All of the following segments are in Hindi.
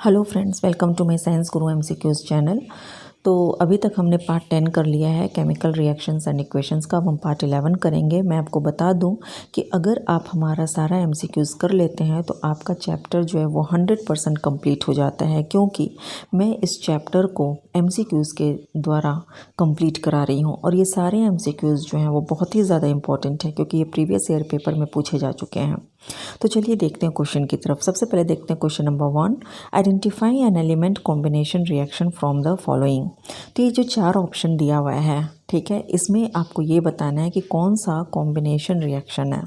Hello friends, welcome to my science Guru MCQs channel. तो अभी तक हमने पार्ट 10 कर लिया है केमिकल रिएक्शंस एंड इक्वेशंस का। अब हम पार्ट 11 करेंगे। मैं आपको बता दूं कि अगर आप हमारा सारा एमसीक्यूज़ कर लेते हैं तो आपका चैप्टर जो है वो 100% कंप्लीट हो जाता है, क्योंकि मैं इस चैप्टर को एमसीक्यूज़ के द्वारा कंप्लीट करा रही हूँ। और ये सारे एमसीक्यूज़ जो हैं वो बहुत ही ज़्यादा इंपॉर्टेंट है, क्योंकि ये प्रीवियस ईयर पेपर में पूछे जा चुके हैं। तो चलिए देखते हैं क्वेश्चन की तरफ। सबसे पहले देखते हैं question number 1, identify an element combination reaction from the following. तो ये जो 4 ऑप्शन दिया हुआ है, ठीक है, इसमें आपको ये बताना है कि कौन सा कॉम्बिनेशन रिएक्शन है।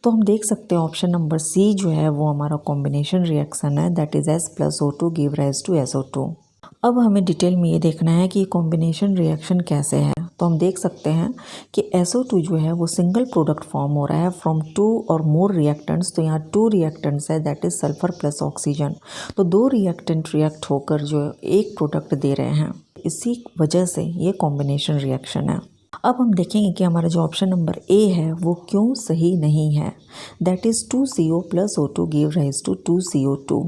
तो हम देख सकते हैं ऑप्शन नंबर सी जो है वो हमारा कॉम्बिनेशन रिएक्शन है, that is S+O2 give rise to SO2। अब हमें डिटेल में ये देखना है कि कॉम्बिनेशन रिएक्शन कैसे है। तो हम देख सकते हैं कि SO2 जो है वो सिंगल प्रोडक्ट फॉर्म हो रहा है फ्रॉम 2 और मोर रिएक्टेंट्स। तो यहाँ 2 रिएक्टेंट्स है, that is sulphur plus oxygen. तो 2 रिएक्टेंट रिएक्ट होकर जो एक प्रोडक्ट दे रहे हैं, इसी वजह से ये कॉम्बिनेशन रिएक्शन है। अब हम देखेंगे कि हमारा जो ऑप्शन नंबर ए है वो क्यों सही नहीं है, that is 2CO plus O2 give rise to 2CO2।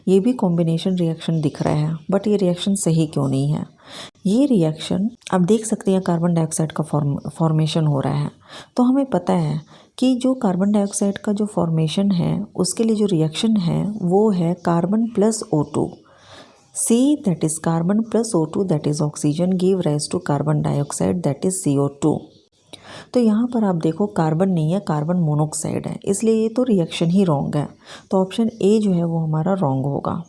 ये भी कॉम्बिनेशन रिएक्शन दिख रहा है, बट ये रिएक्शन सही क्यों नहीं है। ये रिएक्शन आप देख सकते हैं कार्बन डाइऑक्साइड का फॉर्मेशन हो रहा है। तो हमें पता है कि जो कार्बन डाइऑक्साइड का जो फॉर्मेशन है उसके लिए जो रिएक्शन है वो है carbon plus O2। C that is carbon plus O2 that is oxygen give rise to carbon dioxide that is CO2। तो यहाँ पर आप देखो कार्बन नहीं है, कार्बन मोनोऑक्साइड है, इसलिए ये तो रिएक्शन ही रॉन्ग है। तो ऑप्शन ए जो है वो हमारा रॉन्ग होगा।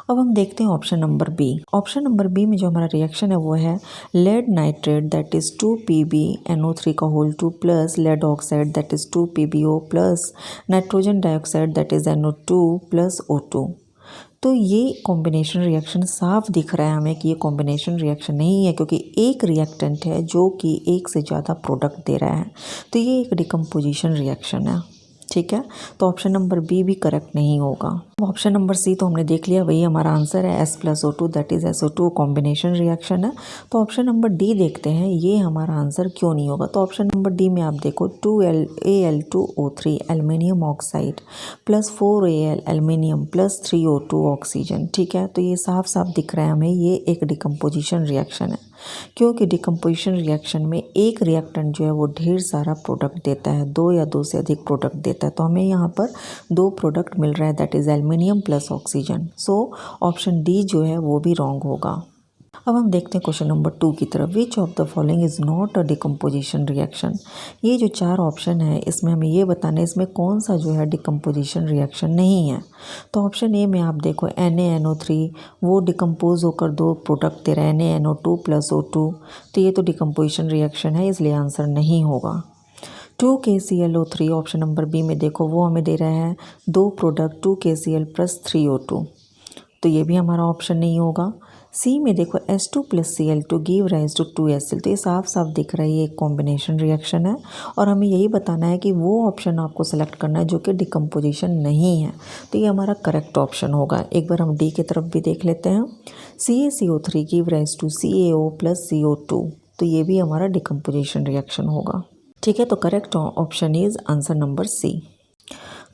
अब हम देखते हैं option number B. Option number B में जो हमारा रिएक्शन है वो है lead nitrate that is 2PbNO3 का whole 2 plus lead oxide that is 2PbO plus nitrogen dioxide that is NO2 plus O2। तो ये कॉम्बिनेशन रिएक्शन साफ दिख रहा है हमें कि ये कॉम्बिनेशन रिएक्शन नहीं है, क्योंकि एक रिएक्टेंट है जो कि एक से ज़्यादा प्रोडक्ट दे रहा है। तो ये एक डिकम्पोजिशन रिएक्शन है, ठीक है। तो ऑप्शन नंबर बी भी करेक्ट नहीं होगा। ऑप्शन नंबर सी तो हमने देख लिया, वही हमारा आंसर है S+O2 that is SO2 combination reaction है। तो ऑप्शन नंबर डी देखते हैं ये हमारा आंसर क्यों नहीं होगा। तो ऑप्शन नंबर डी में आप देखो 2Al2O3 aluminium oxide plus 4Al aluminium plus 3O2 oxygen, ठीक है। तो ये साफ साफ दिख रहा है हमें ये एक डिकम्पोजिशन रिएक्शन है, क्योंकि डिकम्पोजिशन रिएक्शन में एक रिएक्टेंट जो है वो ढेर सारा प्रोडक्ट देता है, 2 या 2 से अधिक प्रोडक्ट देता है। तो हमें यहाँ पर 2 प्रोडक्ट मिल रहा है, that is aluminium plus oxygen. So option D जो है वो भी रॉन्ग होगा। अब हम देखते हैं क्वेश्चन नंबर 2 की तरफ। Which of the following is not a decomposition reaction. ये जो 4 ऑप्शन है इसमें हमें ये बताना है इसमें कौन सा जो है डिकम्पोजिशन रिएक्शन नहीं है। तो ऑप्शन ए में आप देखो NaNO3 वो डिकम्पोज होकर 2 प्रोडक्ट दे रहा है, NaNO2 प्लस O2। तो ये तो डिकम्पोजिशन रिएक्शन है, इसलिए आंसर नहीं होगा। 2KClO3 ऑप्शन नंबर बी में देखो वो हमें दे रहा है 2 प्रोडक्ट 2KCl प्लस 3O2। तो ये भी हमारा ऑप्शन नहीं होगा। सी में देखो S2 plus Cl2 give rise to 2Sl। तो ये साफ साफ दिख रहा है ये एक कॉम्बिनेशन रिएक्शन है, और हमें यही बताना है कि वो ऑप्शन आपको सेलेक्ट करना है जो कि डिकम्पोजिशन नहीं है। तो ये हमारा करेक्ट ऑप्शन होगा। एक बार हम डी की तरफ भी देख लेते हैं। CaCO3 give rise to CaO plus CO2। तो ये भी हमारा डिकम्पोजिशन रिएक्शन होगा, ठीक है। तो correct option is answer number C.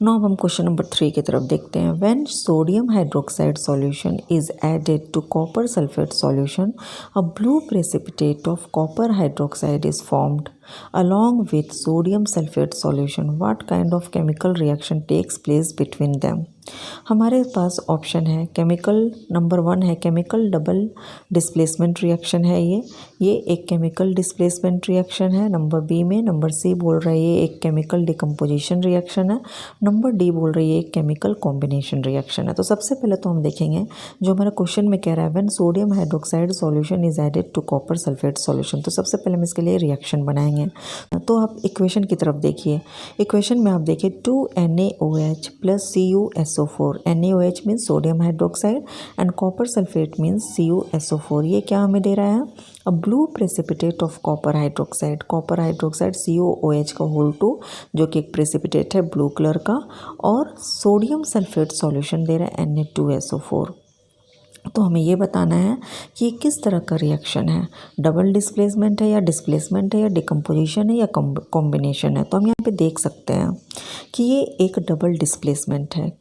No अब हम क्वेश्चन नंबर 3 की तरफ देखते हैं। When sodium hydroxide solution is added to copper sulphate solution, a blue precipitate of copper hydroxide is formed along with sodium sulfate solution. What kind of chemical reaction takes place between them? हमारे पास ऑप्शन है केमिकल नंबर 1 है केमिकल डबल डिस्प्लेसमेंट रिएक्शन है, ये एक केमिकल डिस्प्लेसमेंट रिएक्शन है। नंबर बी में नंबर सी बोल रहा है ये एक केमिकल डिकम्पोजिशन रिएक्शन है। नंबर डी बोल रही है एक केमिकल कॉम्बिनेशन रिएक्शन है। तो सबसे पहले तो हम देखेंगे जो हमारा क्वेश्चन में कह रहा है when sodium hydroxide solution is added to copper sulphate solution. तो सबसे पहले हम इसके लिए रिएक्शन बनाएंगे। तो आप इक्वेशन की तरफ देखिए। इक्वेशन में आप देखिए 2NaOH plus CuSO4। NaOH means sodium hydroxide and copper sulphate means CuSO4। ये क्या हमें दे रहा है, a blue precipitate of copper hydroxide. Copper hydroxide CuOH का होल 2 जो कि एक प्रेसिपिटेट है ब्लू कलर का, और सोडियम सल्फेट सॉल्यूशन दे रहा है Na2SO4। तो हमें ये बताना है कि ये किस तरह का रिएक्शन है, डबल डिस्प्लेसमेंट है या डिस्प्लेसमेंट है या डिकम्पोजिशन है या कॉम्बिनेशन है। तो हम यहाँ पे देख सकते हैं कि ये एक डबल डिस्प्लेसमेंट है।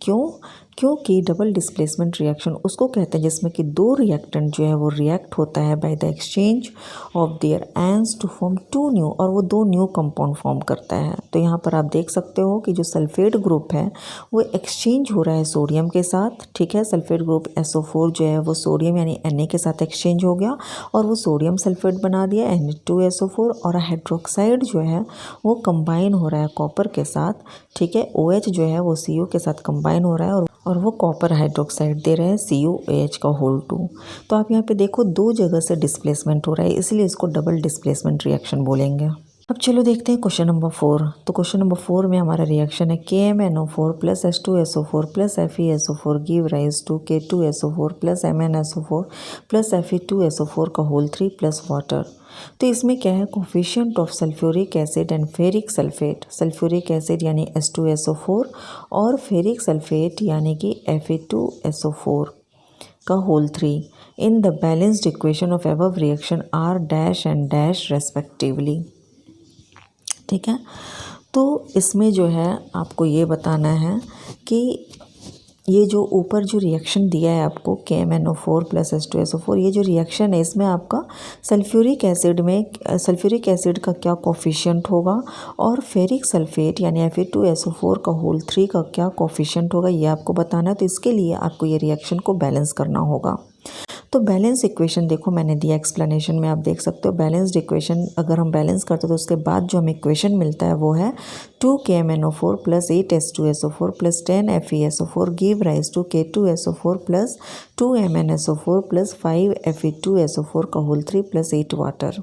क्योंकि डबल डिस्प्लेसमेंट रिएक्शन उसको कहते हैं जिसमें कि दो रिएक्टेंट जो है वो रिएक्ट होता है by the exchange of their ions to form two new, और वो दो न्यू कंपाउंड फॉर्म करता है। तो यहाँ पर आप देख सकते हो कि जो सल्फेट ग्रुप है वो एक्सचेंज हो रहा है सोडियम के साथ, ठीक है। सल्फेट ग्रुप SO4 जो है वो सोडियम यानी Na के साथ एक्सचेंज हो गया और वो सोडियम सल्फेट बना दिया Na2SO4, और हाइड्रोक्साइड जो है वो कंबाइन हो रहा है कॉपर के साथ, ठीक है। OH जो है वो CO के साथ कंबाइन हो रहा है और वो कॉपर हाइड्रोक्साइड दे रहे हैं CuOH का होल 2। तो आप यहाँ पे देखो दो जगह से डिस्प्लेसमेंट हो रहा है, इसलिए इसको डबल डिस्प्लेसमेंट रिएक्शन बोलेंगे। अब चलो देखते हैं क्वेश्चन नंबर 4। तो क्वेश्चन नंबर 4 में हमारा रिएक्शन है KMnO4 plus H2SO4 plus FeSO4 give rise to K2SO4 plus MnSO4 plus Fe2SO4 का होल 3 प्लस वाटर। तो इसमें क्या है, coefficient of sulphuric acid and ferric sulphate, sulphuric acid यानी H2SO4 और फेरिक सल्फेट यानी कि Fe2SO4 का whole 3 in the balanced equation of above reaction are dash and dash respectively, ठीक है। तो इसमें जो है आपको ये बताना है कि ये जो ऊपर जो रिएक्शन दिया है आपको KMnO4 प्लस H2SO4, ये जो रिएक्शन है इसमें आपका सल्फ्यूरिक एसिड का क्या कोफिशिएंट होगा और फेरिक सल्फेट यानी Fe2SO4 का होल 3 का क्या कोफिशिएंट होगा, ये आपको बताना है। तो इसके लिए आपको ये रिएक्शन को बैलेंस करना होगा। तो बैलेंस इक्वेशन देखो मैंने दिया एक्सप्लेनेशन में, आप देख सकते हो बैलेंस्ड इक्वेशन अगर हम बैलेंस करते हैं तो उसके बाद जो हमें इक्वेशन मिलता है वो है 2KMnO4 plus 8H2SO4 plus 10FeSO4 give rise to K2SO4 plus 2MnSO4 plus 5Fe2SO4 का होल 3 प्लस 8 वाटर,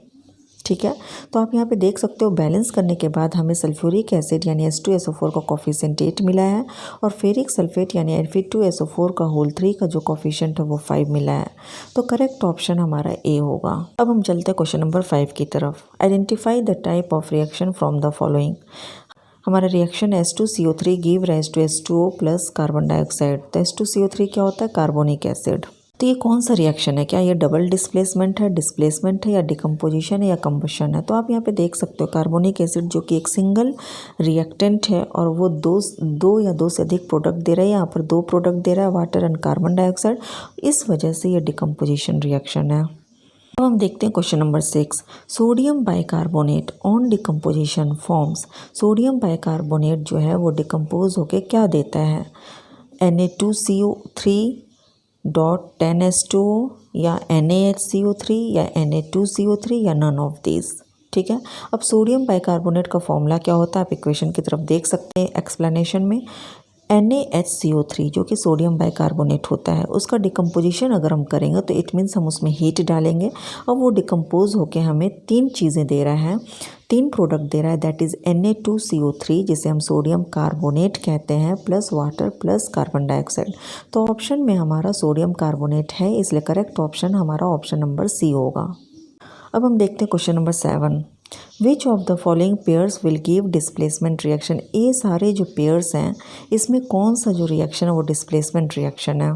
ठीक है। तो आप यहाँ पे देख सकते हो बैलेंस करने के बाद हमें सल्फ्यूरिक एसिड यानी H2SO4 का कोफिशिएंट 8 मिला है और फेरिक सल्फेट यानी Fe2SO4 का होल 3 का जो कोफिशिएंट है वो 5 मिला है। तो करेक्ट ऑप्शन हमारा A होगा। अब हम चलते हैं क्वेश्चन नंबर 5 की तरफ। Identify the type of reaction from the following. हमारा reaction H2CO3 give rise to H2O plus carbon dioxide. तो H2CO3 क्या होता है, कार्बोनिक एसिड। तो ये कौन सा रिएक्शन है, क्या ये डबल डिस्प्लेसमेंट है या डिकम्पोजिशन है या कंबशन है। तो आप यहाँ पे देख सकते हो कार्बोनिक एसिड जो कि एक सिंगल रिएक्टेंट है और वो दो या दो से अधिक प्रोडक्ट दे रहा है। यहाँ पर 2 प्रोडक्ट दे रहा है, वाटर एंड कार्बन डाइऑक्साइड, इस वजह से ये डिकम्पोजिशन रिएक्शन है। अब हम देखते हैं question number 6। Sodium bicarbonate on decomposition forms. Sodium bicarbonate जो है वो डिकम्पोज होके क्या देता है, Na2CO3 डॉट 10H2O या NaHCO3 या Na2CO3 या नन ऑफ दिस, ठीक है। अब सोडियम बाइकार्बोनेट का फॉर्मूला क्या होता है आप इक्वेशन की तरफ देख सकते हैं एक्सप्लेनेशन में। NaHCO3 जो कि सोडियम बाइकार्बोनेट होता है, उसका डिकम्पोजिशन अगर हम करेंगे तो इट मीन्स हम उसमें हीट डालेंगे और वो डिकम्पोज होके हमें 3 चीज़ें दे रहा है, 3 प्रोडक्ट दे रहा है, दैट इज़ Na2CO3 जिसे हम सोडियम कार्बोनेट कहते हैं plus water plus carbon dioxide. तो ऑप्शन में हमारा सोडियम कार्बोनेट है, इसलिए करेक्ट ऑप्शन हमारा ऑप्शन नंबर C होगा। अब हम देखते हैं question number 7। Which of the following pairs will give displacement reaction. ये सारे जो पेयर्स हैं इसमें कौन सा जो रिएक्शन है वो डिस्प्लेसमेंट रिएक्शन है।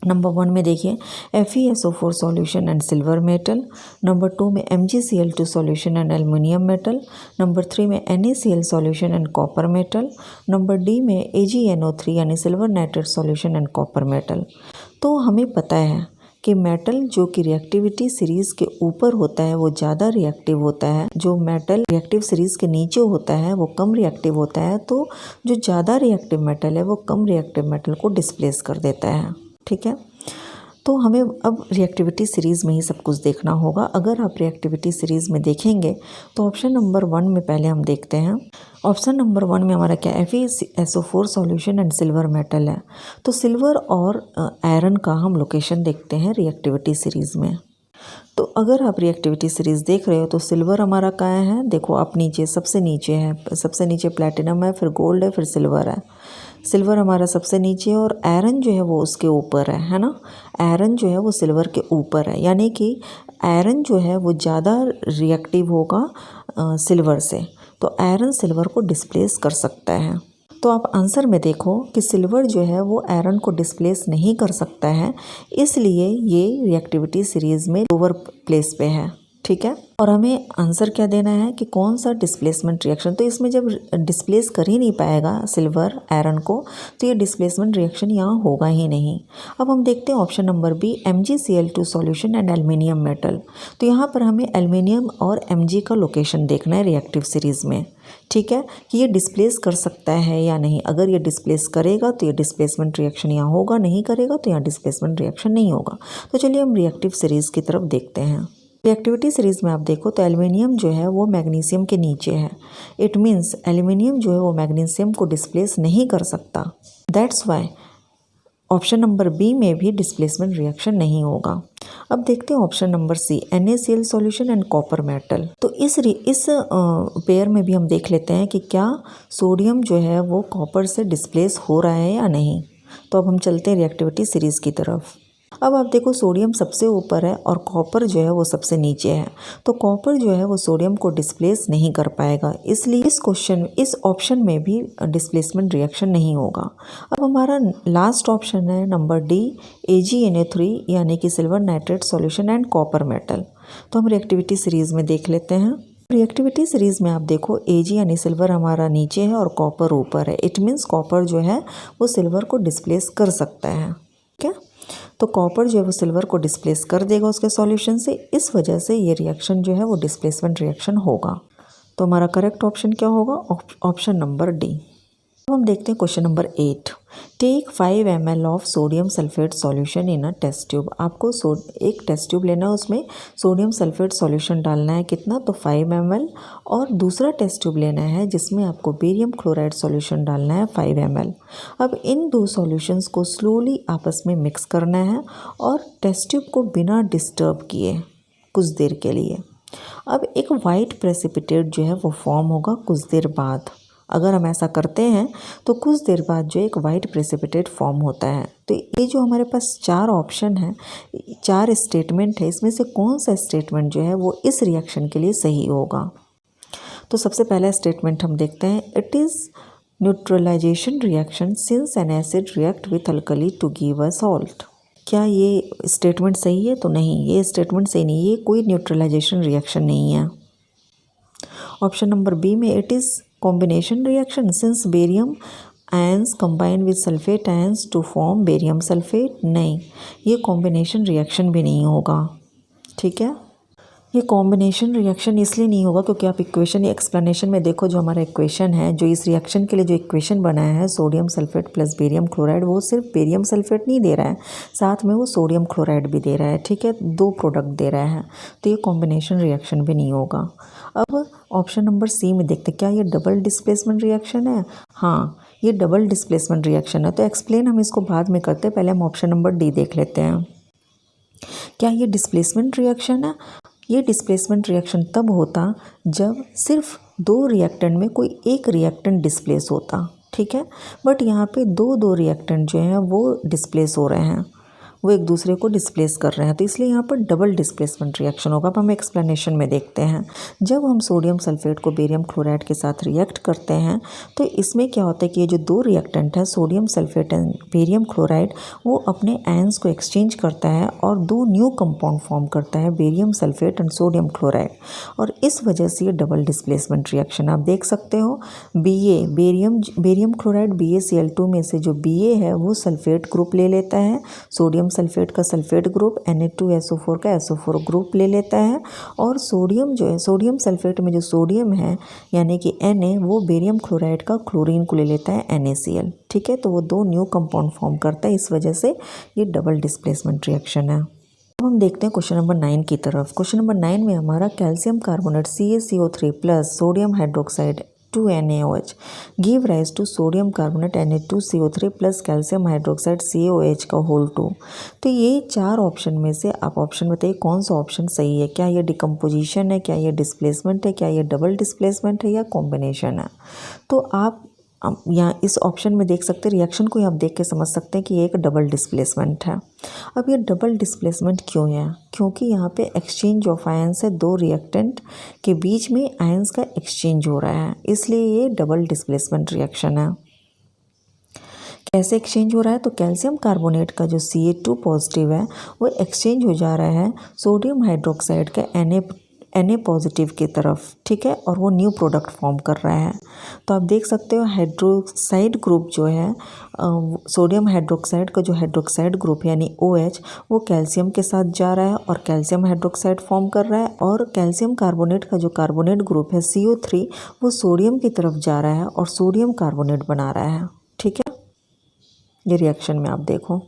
नंबर 1 में देखिए FeSO4 solution and silver metal. Number 2 में MgCl2 solution and aluminium metal. Number 3 में NaCl solution and copper metal. Number D में AgNO3 यानी silver nitrate solution and copper metal. तो हमें पता है कि मेटल जो कि रिएक्टिविटी सीरीज़ के ऊपर होता है वो ज़्यादा रिएक्टिव होता है, जो मेटल रिएक्टिव सीरीज़ के नीचे होता है वो कम रिएक्टिव होता है। तो जो ज़्यादा रिएक्टिव मेटल है वो कम रिएक्टिव मेटल को डिस्प्लेस कर देता है, ठीक है। तो हमें अब रिएक्टिविटी सीरीज़ में ही सब कुछ देखना होगा। अगर आप रिएक्टिविटी सीरीज़ में देखेंगे तो ऑप्शन नंबर 1 में पहले हम देखते हैं। ऑप्शन नंबर 1 में हमारा क्या FeSO4 solution and silver metal है। तो सिल्वर और आयरन का हम लोकेशन देखते हैं रिएक्टिविटी सीरीज़ में। तो अगर आप रिएक्टिविटी सीरीज़ देख रहे हो तो सिल्वर हमारा कहाँ है, देखो आप नीचे सबसे नीचे है, सबसे नीचे प्लैटिनम है, फिर गोल्ड है, फिर सिल्वर है। सिल्वर हमारा सबसे नीचे है और आयरन जो है वो उसके ऊपर है ना। आयरन जो है वो सिल्वर के ऊपर है, यानी कि आयरन जो है वो ज़्यादा रिएक्टिव होगा सिल्वर से, तो आयरन सिल्वर को डिस्प्लेस कर सकता है। तो आप आंसर में देखो कि सिल्वर जो है वो आयरन को डिस्प्लेस नहीं कर सकता है, इसलिए ये रिएक्टिविटी सीरीज़ में लोअर प्लेस पे है, ठीक है। और हमें आंसर क्या देना है कि कौन सा डिस्प्लेसमेंट रिएक्शन, तो इसमें जब डिस्प्लेस कर ही नहीं पाएगा सिल्वर आयरन को तो ये डिस्प्लेसमेंट रिएक्शन यहाँ होगा ही नहीं। अब हम देखते हैं option number B, MgCl2 solution and aluminium metal. तो यहाँ पर हमें एल्युमिनियम और Mg का लोकेशन देखना है रिएक्टिव सीरीज़ में, ठीक है, कि ये डिस्प्लेस कर सकता है या नहीं। अगर ये डिस्प्लेस करेगा तो ये डिस्प्लेसमेंट रिएक्शन यहाँ होगा, नहीं करेगा तो यहाँ डिस्प्लेसमेंट रिएक्शन नहीं होगा। तो चलिए हम रिएक्टिव सीरीज़ की तरफ देखते हैं। रिएक्टिविटी सीरीज़ में आप देखो तो एल्युमिनियम जो है वो मैग्नीशियम के नीचे है। इट मीन्स एल्युमिनियम जो है वो मैग्नीशियम को डिस्प्लेस नहीं कर सकता। That's why option number B में भी डिस्प्लेसमेंट रिएक्शन नहीं होगा। अब देखते हैं option number C, NaCl solution and copper metal. तो इस पेयर में भी हम देख लेते हैं कि क्या सोडियम जो है वो कॉपर से डिस्प्लेस हो रहा है या नहीं। तो अब हम चलते हैं रिएक्टिविटी सीरीज़ की तरफ। अब आप देखो सोडियम सबसे ऊपर है और कॉपर जो है वो सबसे नीचे है, तो कॉपर जो है वो सोडियम को डिस्प्लेस नहीं कर पाएगा, इसलिए इस ऑप्शन में भी डिस्प्लेसमेंट रिएक्शन नहीं होगा। अब हमारा लास्ट ऑप्शन है नंबर डी, AgNa3 यानी कि silver nitrate solution and copper metal. तो हम रिएक्टिविटी सीरीज़ में देख लेते हैं। रिएक्टिविटी सीरीज़ में आप देखो Ag यानी सिल्वर हमारा नीचे है और कॉपर ऊपर है। इट मीन्स कॉपर जो है वो सिल्वर को डिस्प्लेस कर सकता है, ठीक है। तो कॉपर जो है वो सिल्वर को डिस्प्लेस कर देगा उसके सॉल्यूशन से, इस वजह से ये रिएक्शन जो है वो डिस्प्लेसमेंट रिएक्शन होगा। तो हमारा करेक्ट ऑप्शन क्या होगा, ऑप्शन नंबर डी। अब हम देखते हैं question number 8। Take 5 ml of sodium sulphate solution in a test tube. आपको एक टेस्ट ट्यूब लेना है, उसमें सोडियम सल्फेट सॉल्यूशन डालना है, कितना, तो 5 ml। और दूसरा टेस्ट ट्यूब लेना है जिसमें आपको बेरियम क्लोराइड सॉल्यूशन डालना है 5 ml। अब इन दो सॉल्यूशंस को स्लोली आपस में मिक्स करना है और टेस्ट ट्यूब को बिना डिस्टर्ब किए कुछ देर के लिए। अब एक वाइट प्रेसिपिटेट जो है वो फॉर्म होगा कुछ देर बाद। अगर हम ऐसा करते हैं तो कुछ देर बाद जो एक वाइट प्रेसिपिटेट फॉर्म होता है। तो ये जो हमारे पास 4 ऑप्शन है, 4 स्टेटमेंट है, इसमें से कौन सा स्टेटमेंट जो है वो इस रिएक्शन के लिए सही होगा। तो सबसे पहला स्टेटमेंट हम देखते हैं, it is neutralisation reaction since an acid react with alkali to give a salt. क्या ये स्टेटमेंट सही है? तो नहीं, ये स्टेटमेंट सही नहीं, ये कोई न्यूट्रलाइजेशन रिएक्शन नहीं है। ऑप्शन नंबर बी में it is combination reaction since barium ions combine with sulphate ions to form barium sulphate. नहीं, ये कॉम्बिनेशन रिएक्शन भी नहीं होगा, ठीक है। ये कॉम्बिनेशन रिएक्शन इसलिए नहीं होगा क्योंकि आप इक्वेशन या एक्सप्लेनेशन में देखो, जो हमारा इक्वेशन है, जो इस रिएक्शन के लिए जो इक्वेशन बनाया है sodium sulphate plus barium chloride, वो सिर्फ बेरियम सल्फेट नहीं दे रहा है, साथ में वो सोडियम क्लोराइड भी दे रहा है, ठीक है, 2 प्रोडक्ट दे रहा है। तो ये कॉम्बिनेशन रिएक्शन भी नहीं होगा। अब ऑप्शन नंबर सी में देखते हैं, क्या ये डबल डिस्प्लेसमेंट रिएक्शन है? हाँ, ये डबल डिस्प्लेसमेंट रिएक्शन है। तो एक्सप्लेन हम इसको बाद में करते हैं, पहले हम ऑप्शन नंबर डी देख लेते हैं। क्या ये डिस्प्लेसमेंट रिएक्शन है? ये डिस्प्लेसमेंट रिएक्शन तब होता जब सिर्फ 2 रिएक्टेंट में कोई एक रिएक्टेंट डिस्प्लेस होता, ठीक है। बट यहाँ पे दो रिएक्टेंट जो हैं वो डिस्प्लेस हो रहे हैं, वो एक दूसरे को डिस्प्लेस कर रहे हैं, तो इसलिए यहाँ पर डबल डिस्प्लेसमेंट रिएक्शन होगा। अब हम एक्सप्लेनेशन में देखते हैं। जब हम सोडियम सल्फेट को बेरियम क्लोराइड के साथ रिएक्ट करते हैं तो इसमें क्या होता है कि ये जो 2 रिएक्टेंट है sodium sulphate and barium chloride, वो अपने आयंस को एक्सचेंज करता है और 2 न्यू कंपाउंड फॉर्म करता है, barium sulphate and sodium chloride. और इस वजह से ये डबल डिस्प्लेसमेंट रिएक्शन आप देख सकते हो। बेरियम क्लोराइड BaCl2 में से जो Ba है वो सल्फेट ग्रुप ले लेता है, सोडियम सल्फेट का सल्फेट ग्रुप Na2SO4 का SO4 ग्रुप ले लेता है, और सोडियम जो है, सोडियम सल्फेट में जो सोडियम है यानी कि Na, वो बेरियम क्लोराइड का क्लोरीन को ले लेता है NaCl, ठीक है। तो वो 2 न्यू कंपाउंड फॉर्म करता है, इस वजह से ये डबल डिस्प्लेसमेंट रिएक्शन है। अब हम देखते हैं क्वेश्चन नंबर 9 की तरफ। क्वेश्चन नंबर 9 में हमारा calcium carbonate CaCO3 plus sodium hydroxide 2NaOH give rise to sodium carbonate Na2CO3 plus calcium hydroxide CaOH का होल 2। तो ये 4 ऑप्शन में से आप ऑप्शन बताइए कौन सा ऑप्शन सही है। क्या ये डिकम्पोजिशन है, क्या ये डिस्प्लेसमेंट है, क्या ये डबल डिस्प्लेसमेंट है या कॉम्बिनेशन है। तो आप यहाँ इस ऑप्शन में देख सकते हैं, रिएक्शन को आप देख के समझ सकते हैं कि ये एक डबल डिस्प्लेसमेंट है। अब ये डबल डिस्प्लेसमेंट क्यों है? क्योंकि यहाँ पे एक्सचेंज ऑफ आयंस है, 2 रिएक्टेंट के बीच में आयंस का एक्सचेंज हो रहा है, इसलिए ये डबल डिस्प्लेसमेंट रिएक्शन है। कैसे एक्सचेंज हो रहा है? तो कैल्शियम कार्बोनेट का जो Ca2 पॉजिटिव है वो एक्सचेंज हो जा रहा है सोडियम हाइड्रोक्साइड का Na पॉजिटिव की तरफ, ठीक है, और वो न्यू प्रोडक्ट फॉर्म कर रहा है। तो आप देख सकते हो हाइड्रोक्साइड ग्रुप जो है, सोडियम हाइड्रोक्साइड का जो हाइड्रोक्साइड ग्रुप यानी OH वो कैल्शियम के साथ जा रहा है और कैल्शियम हाइड्रोक्साइड फॉर्म कर रहा है, और कैल्शियम कार्बोनेट का जो कार्बोनेट ग्रुप है CO3 वो सोडियम की तरफ जा रहा है और सोडियम कार्बोनेट बना रहा है, ठीक है। ये रिएक्शन में आप देखो,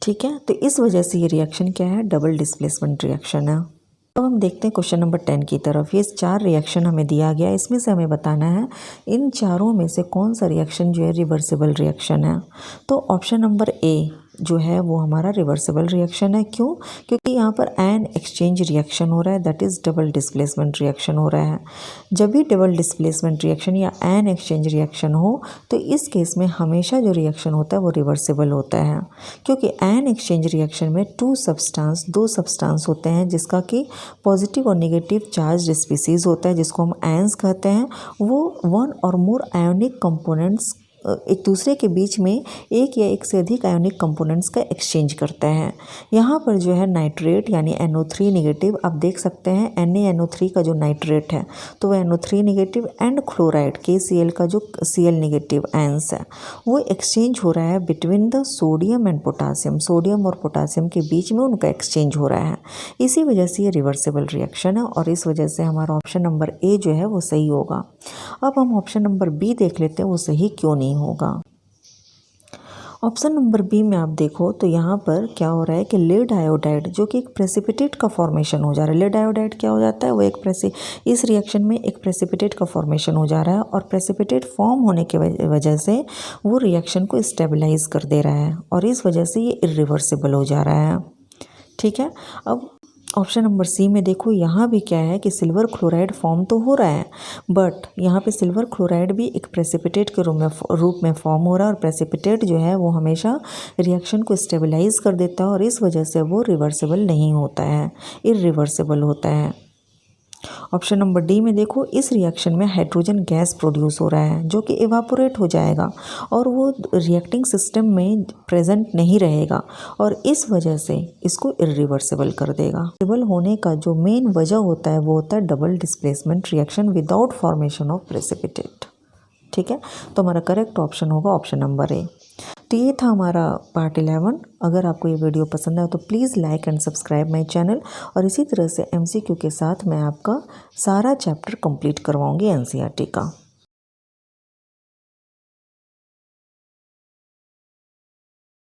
ठीक है। तो इस वजह से ये रिएक्शन क्या है, डबल डिस्प्लेसमेंट रिएक्शन है। अब हम देखते हैं क्वेश्चन नंबर 10 की तरफ। ये 4 रिएक्शन हमें दिया गया है, इसमें से हमें बताना है इन चारों में से कौन सा रिएक्शन जो है रिवर्सिबल रिएक्शन है। तो ऑप्शन नंबर ए जो है वो हमारा रिवर्सिबल रिएक्शन है। क्यों? क्योंकि यहाँ पर आयन एक्सचेंज रिएक्शन हो रहा है, that is double displacement reaction हो रहा है। जब भी डबल डिस्प्लेसमेंट रिएक्शन या आयन एक्सचेंज रिएक्शन हो तो इस केस में हमेशा जो रिएक्शन होता है वो रिवर्सिबल होता है, क्योंकि आयन एक्सचेंज रिएक्शन में दो सब्सटेंस होते हैं जिसका कि पॉजिटिव और नेगेटिव चार्ज स्पीसीज होता है, जिसको हम आयंस कहते हैं। वो वन और मोर आयोनिक कंपोनेंट्स एक दूसरे के बीच में एक या एक से अधिक आयोनिक कंपोनेंट्स का एक्सचेंज करते हैं। यहाँ पर जो है नाइट्रेट यानी NO3 नेगेटिव, आप देख सकते हैं NaNO3 का जो नाइट्रेट है तो वह NO3 negative and chloride KCl का जो Cl नेगेटिव आयंस है वो एक्सचेंज हो रहा है between the sodium and potassium. Sodium और पोटासियम के बीच में उनका एक्सचेंज हो रहा है, इसी वजह से ये रिवर्सिबल रिएक्शन है और इस वजह से हमारा ऑप्शन नंबर ए जो है वो सही होगा। अब हम ऑप्शन नंबर बी देख लेते हैं वो सही क्यों नहीं होगा। ऑप्शन नंबर बी में आप देखो तो यहाँ पर क्या हो रहा है कि लेड आयोडाइड जो कि एक प्रेसिपिटेट का फॉर्मेशन हो जा रहा है। लेड आयोडाइड क्या हो जाता है, वो इस रिएक्शन में एक प्रेसिपिटेट का फॉर्मेशन हो जा रहा है और प्रेसिपिटेट फॉर्म होने के वजह से वो रिएक्शन को स्टेबलाइज कर दे रहा है और इस वजह से ये इरिवर्सिबल हो जा रहा है, ठीक है। अब ऑप्शन नंबर सी में देखो, यहाँ भी क्या है कि सिल्वर क्लोराइड फॉर्म तो हो रहा है बट यहाँ पे सिल्वर क्लोराइड भी एक प्रेसिपिटेट के रूप में फॉर्म हो रहा है और प्रेसिपिटेट जो है वो हमेशा रिएक्शन को स्टेबलाइज कर देता है और इस वजह से वो रिवर्सिबल नहीं होता है, इरिवर्सिबल होता है। ऑप्शन नंबर डी में देखो, इस रिएक्शन में हाइड्रोजन गैस प्रोड्यूस हो रहा है जो कि इवापोरेट हो जाएगा और वो रिएक्टिंग सिस्टम में प्रेजेंट नहीं रहेगा और इस वजह से इसको इरिवर्सिबल कर देगा। रिवर्सिबल होने का जो मेन वजह होता है वो होता है double displacement reaction without formation of precipitate, ठीक है। तो हमारा करेक्ट ऑप्शन होगा ऑप्शन नंबर ए। तो ये था हमारा पार्ट 11। अगर आपको ये वीडियो पसंद आए तो please like and subscribe my channel और इसी तरह से MCQ के साथ मैं आपका सारा चैप्टर कंप्लीट करवाऊंगी NCERT का।